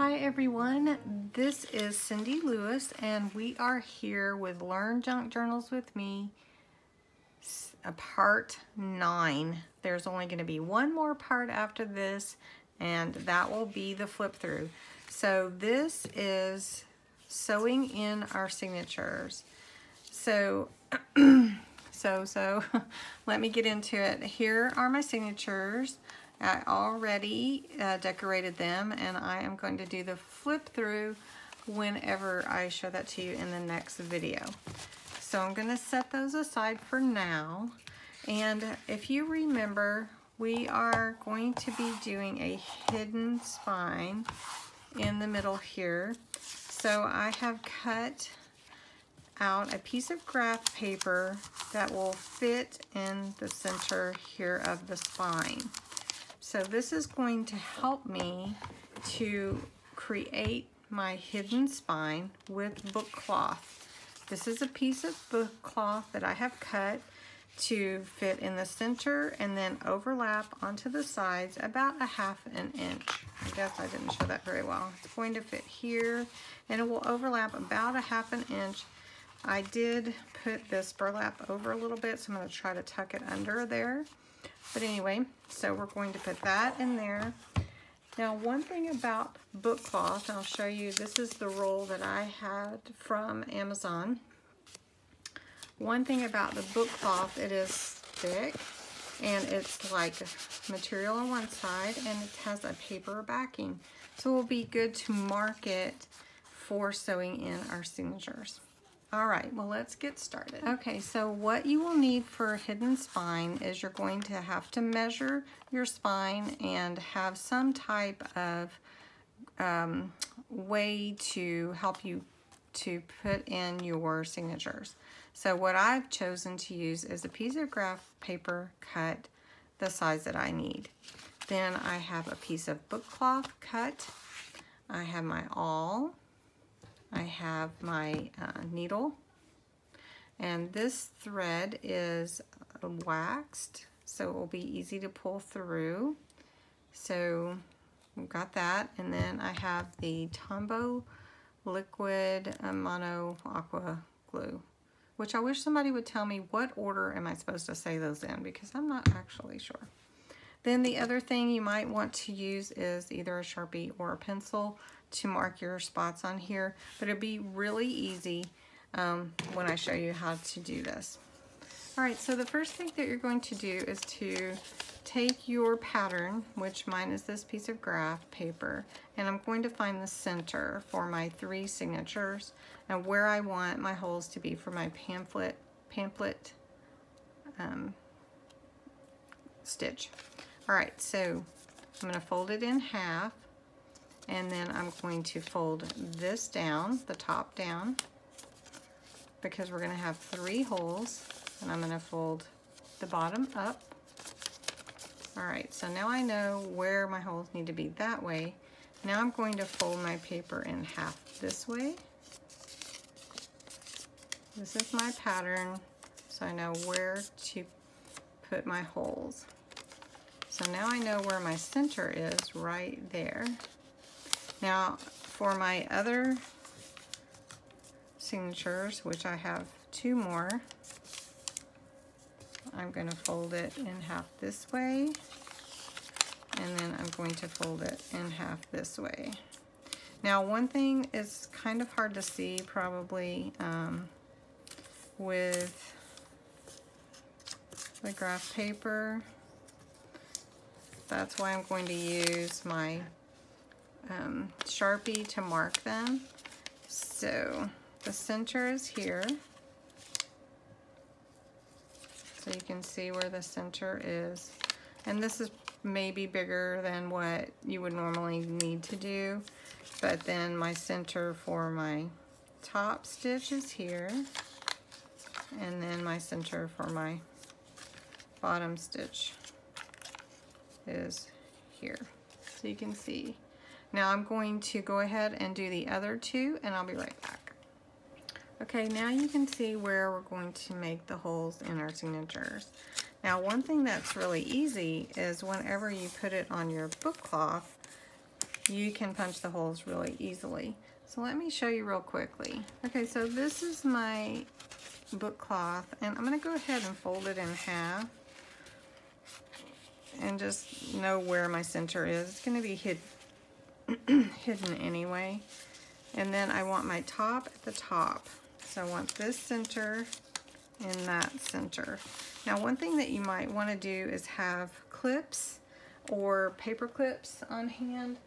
Hi everyone, this is Cindy Lewis and we are here with Learn Junk Journals with me, part 9. There's only going to be one more part after this and that will be the flip through. So this is sewing in our signatures. So let me get into it. Here are my signatures. I already decorated them and I am going to do the flip through whenever I show that to you in the next video. So I'm going to set those aside for now. And if you remember, we are going to be doing a hidden spine in the middle here. So I have cut out a piece of graph paper that will fit in the center here of the spine. So this is going to help me to create my hidden spine with book cloth. This is a piece of book cloth that I have cut to fit in the center and then overlap onto the sides about 1/2 inch. I guess I didn't show that very well. It's going to fit here and it will overlap about 1/2 inch. I did put this burlap over a little bit, so I'm going to try to tuck it under there. But anyway, so we're going to put that in there. Now, one thing about book cloth, I'll show you, this is the roll that I had from Amazon. One thing about the book cloth, it is thick and it's like material on one side and it has a paper backing. So it will be good to mark it for sewing in our signatures. All right, well, let's get started. Okay, so what you will need for a hidden spine is you're going to have to measure your spine and have some type of way to help you to put in your signatures. So what I've chosen to use is a piece of graph paper cut the size that I need. Then I have a piece of book cloth cut. I have my awl. I have my needle, and this thread is waxed, so it will be easy to pull through. So we've got that, and then I have the Tombow liquid mono aqua glue, which I wish somebody would tell me what order am I supposed to say those in, because I'm not actually sure. Then the other thing you might want to use is either a Sharpie or a pencil to mark your spots on here, but it'll be really easy when I show you how to do this. All right, so the first thing that you're going to do is to take your pattern, which mine is this piece of graph paper, and I'm going to find the center for my 3 signatures and where I want my holes to be for my pamphlet stitch. All right, so I'm going to fold it in half, and then I'm going to fold this down, the top down, because we're going to have 3 holes, and I'm going to fold the bottom up. All right, so now I know where my holes need to be that way. Now I'm going to fold my paper in half this way. This is my pattern, so I know where to put my holes. So now I know where my center is, right there. Now, for my other signatures, which I have 2 more, I'm going to fold it in half this way, and then I'm going to fold it in half this way. Now, one thing is kind of hard to see probably with the graph paper. That's why I'm going to use my Sharpie to mark them. So the center is here. So you can see where the center is. And this is maybe bigger than what you would normally need to do. But then my center for my top stitch is here. And then my center for my bottom stitch is here. So you can see. Now I'm going to go ahead and do the other 2 and I'll be right back. Okay, now you can see where we're going to make the holes in our signatures. Now, one thing that's really easy is whenever you put it on your book cloth, you can punch the holes really easily. So let me show you real quickly. Okay, so this is my book cloth, and I'm going to go ahead and fold it in half and just know where my center is. It's going to be hidden anyway. And then I want my top at the top. So I want this center and that center. Now, one thing that you might want to do is have clips or paper clips on hand.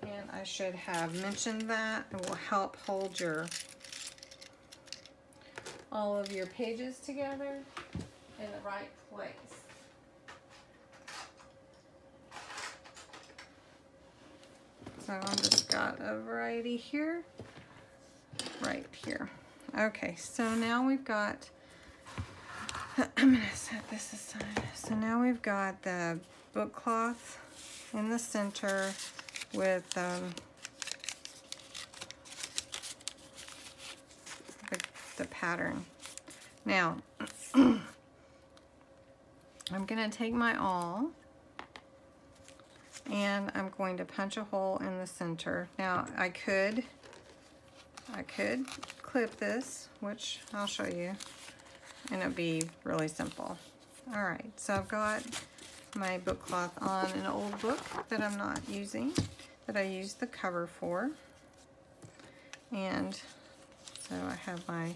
And I should have mentioned that. It will help hold all of your pages together in the right place. So I've just got a variety here, right here. Okay, so now we've got, I'm gonna set this aside. So now we've got the book cloth in the center with the pattern. Now, I'm gonna take my awl and I'm going to punch a hole in the center. Now, I could clip this, which I'll show you, and it'll be really simple. All right, so I've got my book cloth on an old book that I'm not using, that I used the cover for. And so I have my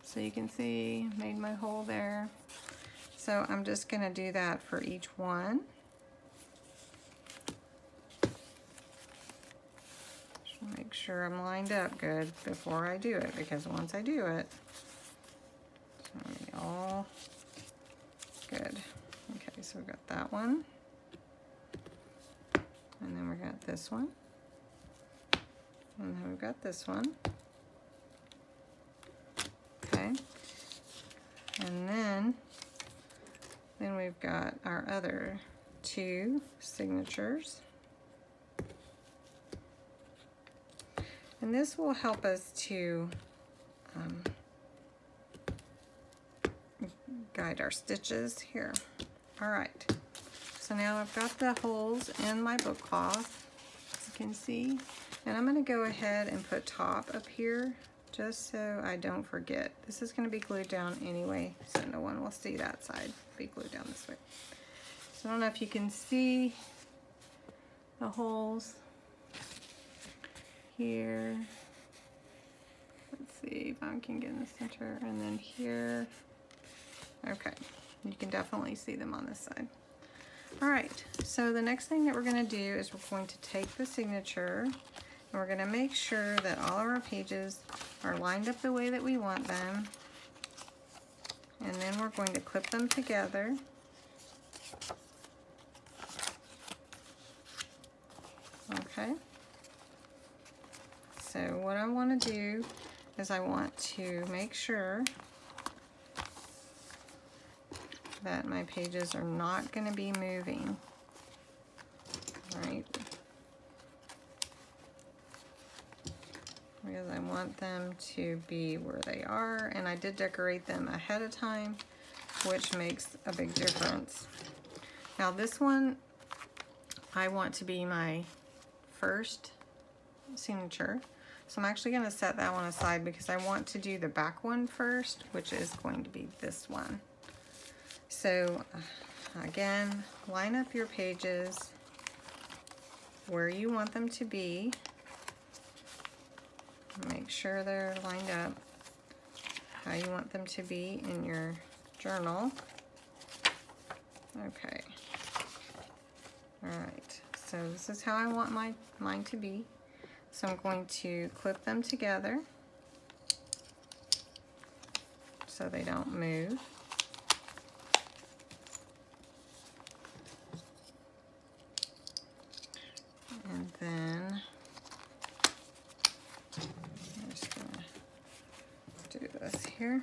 so you can see, made my hole there. So I'm just gonna do that for each one. Just make sure I'm lined up good before I do it, because once I do it, it's gonna be all good. Okay, so we've got that one. And then we got this one. And then we've got this one. Okay. And then we've got our other two signatures. And this will help us to guide our stitches here. All right. So now I've got the holes in my book cloth, as you can see. And I'm going to go ahead and put top up here, just so I don't forget. This is going to be glued down anyway, so no one will see that side. Be glued down this way. So I don't know if you can see the holes here. Let's see if I can get in the center, and then here. Okay, you can definitely see them on this side. All right, so the next thing that we're going to do is we're going to take the signature and we're going to make sure that all of our pages are lined up the way that we want them. And then we're going to clip them together. Okay. So what I want to do is I want to make sure that my pages are not going to be moving, right? Because I want them to be where they are, and I did decorate them ahead of time, which makes a big difference. Now this one, I want to be my first signature. So I'm actually going to set that one aside because I want to do the back one first, which is going to be this one. So again, line up your pages where you want them to be. Make sure they're lined up how you want them to be in your journal. Okay. All right. So this is how I want mine to be. So I'm going to clip them together so they don't move. And then I'm just going to do this here.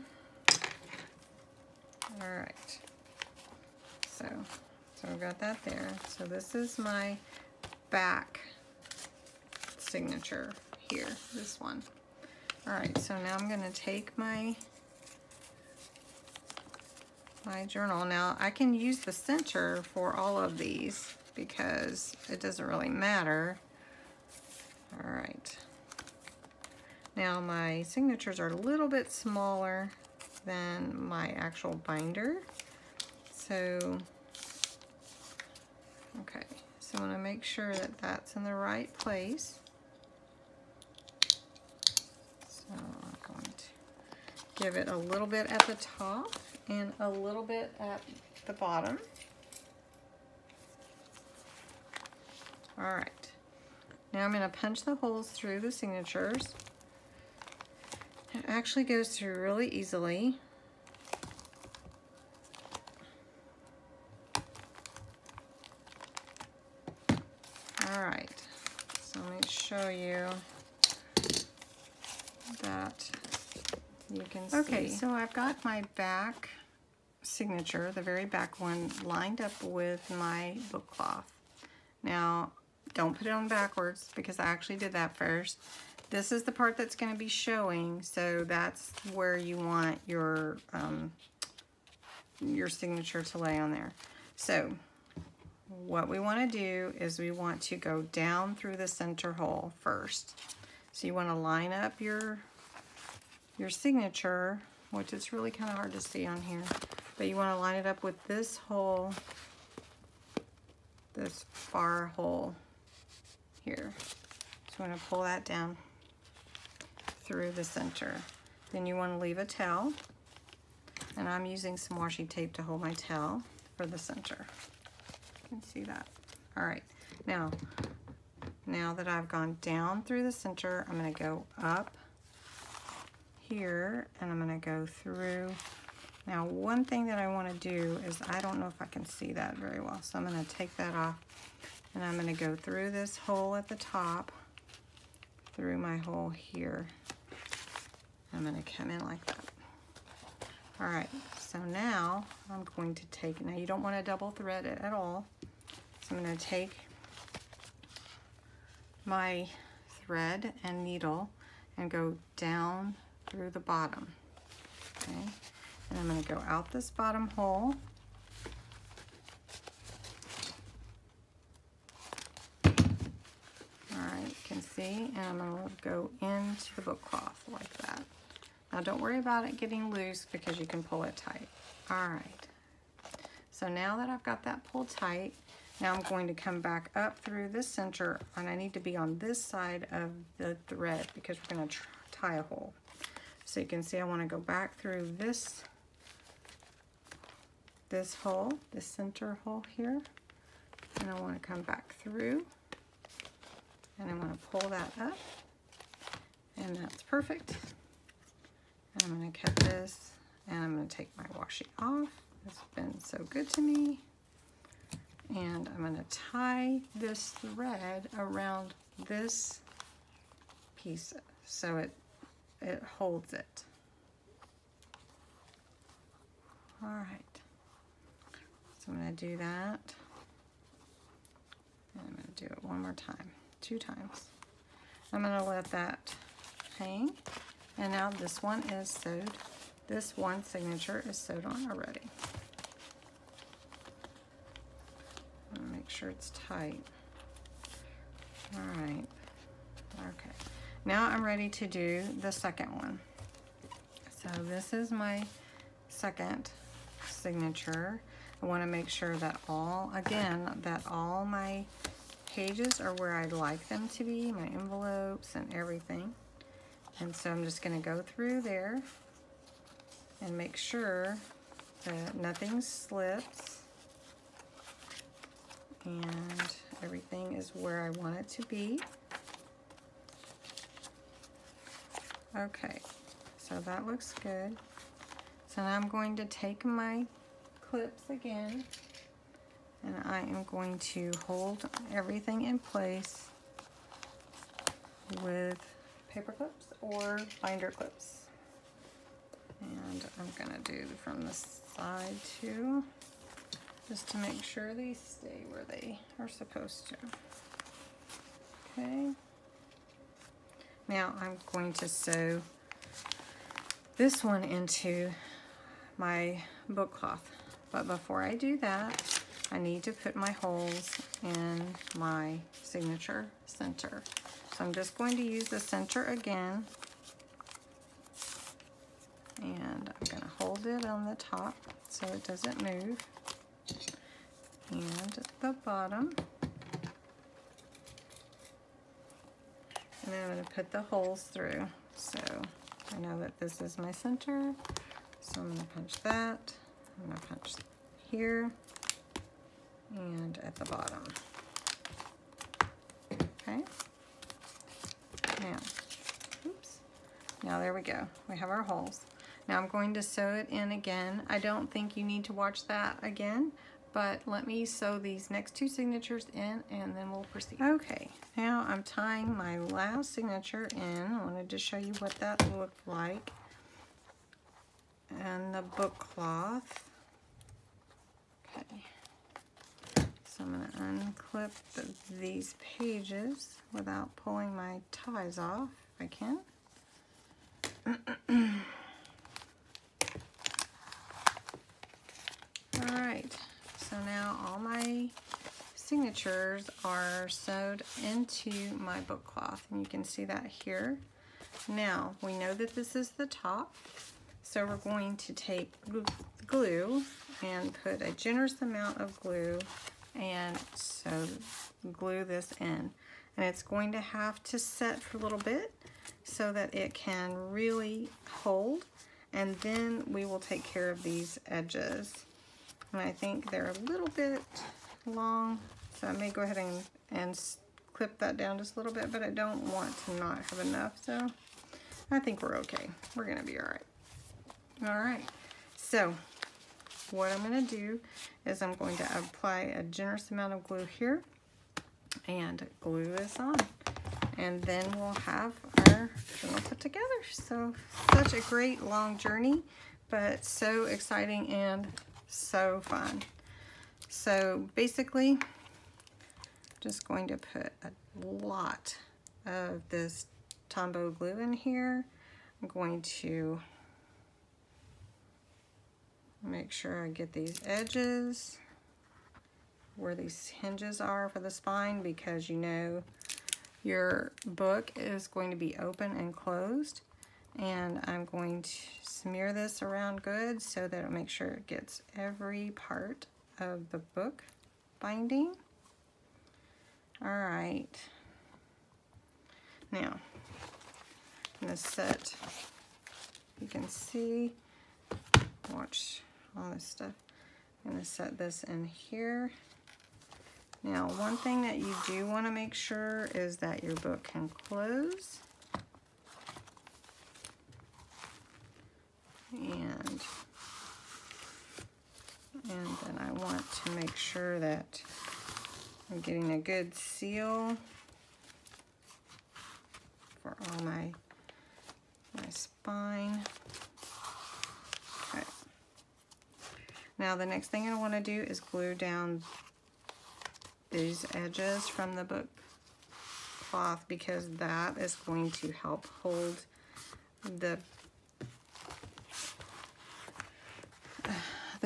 All right. So we've got that there. So this is my back signature here, this one. All right, so now I'm going to take my my journal. Now I can use the center for all of these because it doesn't really matter. All right. Now my signatures are a little bit smaller than my actual binder. So, okay, so I want to make sure that that's in the right place. So I'm going to give it a little bit at the top and a little bit at the bottom. All right, now I'm going to punch the holes through the signatures. It actually goes through really easily. All right, so let me show you that you can see. Okay, so I've got my back signature, the very back one, lined up with my book cloth. Now, don't put it on backwards because I actually did that first. This is the part that's going to be showing, so that's where you want your signature to lay on there. So what we want to do is we want to go down through the center hole first. So you want to line up your signature, which is really kind of hard to see on here, but you want to line it up with this hole, this far hole here. So I'm going to pull that down through the center. Then you want to leave a tail, and I'm using some washi tape to hold my tail for the center. You can see that. All right, now that I've gone down through the center, I'm going to go up here and I'm going to go through. Now, one thing that I want to do is, I don't know if I can see that very well, so I'm going to take that off and I'm going to go through this hole at the top, through my hole here. I'm going to come in like that. All right, so now I'm going to take, now you don't want to double thread it at all. So I'm going to take my thread and needle and go down through the bottom, okay? And I'm going to go out this bottom hole. All right, you can see, and I'm going to go into the book cloth like that. Now don't worry about it getting loose because you can pull it tight. All right, so now that I've got that pulled tight, now I'm going to come back up through the center, and I need to be on this side of the thread because we're going to tie a hole. So you can see I want to go back through this hole, this center hole here, and I want to come back through, and I want to pull that up, and that's perfect. And I'm going to cut this, and I'm going to take my washi off. It's been so good to me. And I'm going to tie this thread around this piece so it holds it. All right. So I'm going to do that. And I'm going to do it one more time, 2 times. I'm going to let that hang. And now this one is sewed. This one signature is sewed on already. Make sure it's tight. All right. Okay. Now I'm ready to do the second one. So this is my second signature. I want to make sure that all my pages are where I'd like them to be, my envelopes and everything. And so I'm just going to go through there and make sure that nothing slips and everything is where I want it to be. Okay, so that looks good. So now I'm going to take my clips again, and I am going to hold everything in place with paper clips or binder clips. And I'm gonna do from the side too, just to make sure these stay where they are supposed to. Okay. Now I'm going to sew this one into my book cloth. But before I do that, I need to put my holes in my signature center. So I'm just going to use the center again. And I'm going to hold it on the top so it doesn't move. And the bottom. And then I'm going to put the holes through. So I know that this is my center. So I'm going to punch that. I'm going to punch here and at the bottom. Okay. Now, oops. Now there we go. We have our holes. Now I'm going to sew it in again. I don't think you need to watch that again, but let me sew these next two signatures in and then we'll proceed. Okay, now I'm tying my last signature in. I wanted to show you what that looked like. And the book cloth. Okay. So I'm going to unclip these pages without pulling my ties off, if I can. Alright, so now all my signatures are sewed into my book cloth, and you can see that here. Now, we know that this is the top, so we're going to take glue and put a generous amount of glue and glue this in. And it's going to have to set for a little bit so that it can really hold, and then we will take care of these edges. And I think they're a little bit long, so I may go ahead and clip that down just a little bit, but I don't want to not have enough, so I think we're okay. We're gonna be all right. All right, so what I'm gonna do is I'm going to apply a generous amount of glue here and glue this on. And then we'll have our journal put together. So such a great long journey, but so exciting and so fun. So basically, just going to put a lot of this Tombow glue in here. I'm going to make sure I get these edges where these hinges are for the spine, because you know your book is going to be open and closed. And I'm going to smear this around good so that it'll make sure it gets every part of the book binding. All right. Now, I'm going to set, you can see, watch all this stuff. I'm going to set this in here. Now, one thing that you do want to make sure is that your book can close. And then I want to make sure that I'm getting a good seal for all my spine. Okay. Now the next thing I want to do is glue down these edges from the book cloth, because that is going to help hold the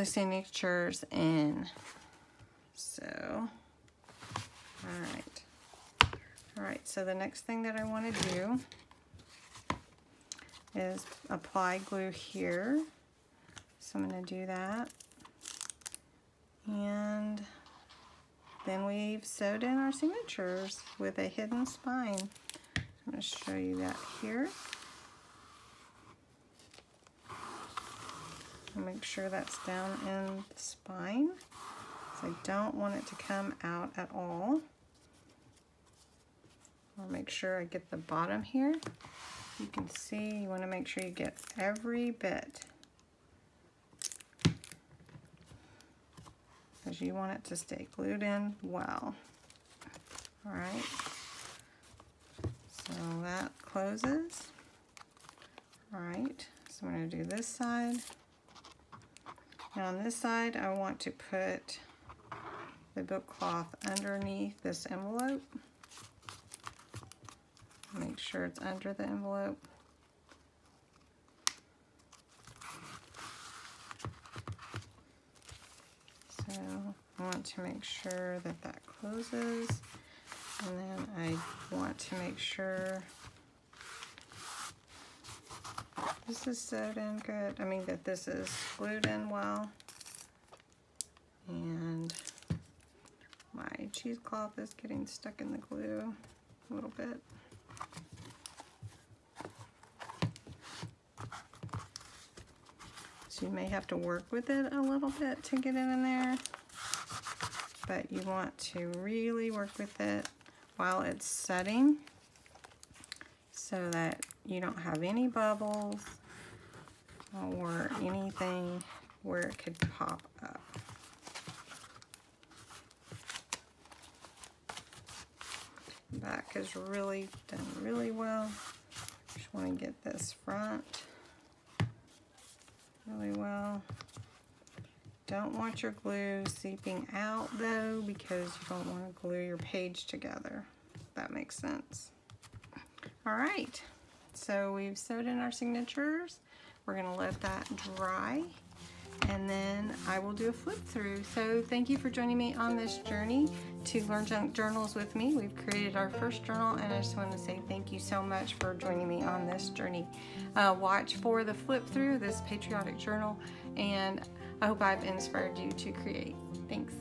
signatures in. So, all right, so the next thing that I want to do is apply glue here. So I'm going to do that. And then we've sewed in our signatures with a hidden spine. I'm going to show you that here. Make sure that's down in the spine, so I don't want it to come out at all. I'll make sure I get the bottom here. You can see you want to make sure you get every bit, because you want it to stay glued in well. All right, so that closes. All right, so I'm going to do this side. Now on this side, I want to put the book cloth underneath this envelope. Make sure it's under the envelope. I want to make sure that that closes, and then I want to make sure this is sewed in good. I mean that this is glued in well. And my cheesecloth is getting stuck in the glue a little bit. So you may have to work with it a little bit to get it in there, but you want to really work with it while it's setting so that you don't have any bubbles or anything where it could pop up. Back is really done really well. Just want to get this front really well. Don't want your glue seeping out though, because you don't want to glue your page together. If that makes sense. All right, so we've sewed in our signatures. We're gonna let that dry, and then I will do a flip through. So thank you for joining me on this journey to learn junk journals with me. We've created our first journal, and I just want to say thank you so much for joining me on this journey. Watch for the flip through this patriotic journal, and I hope I've inspired you to create. Thanks.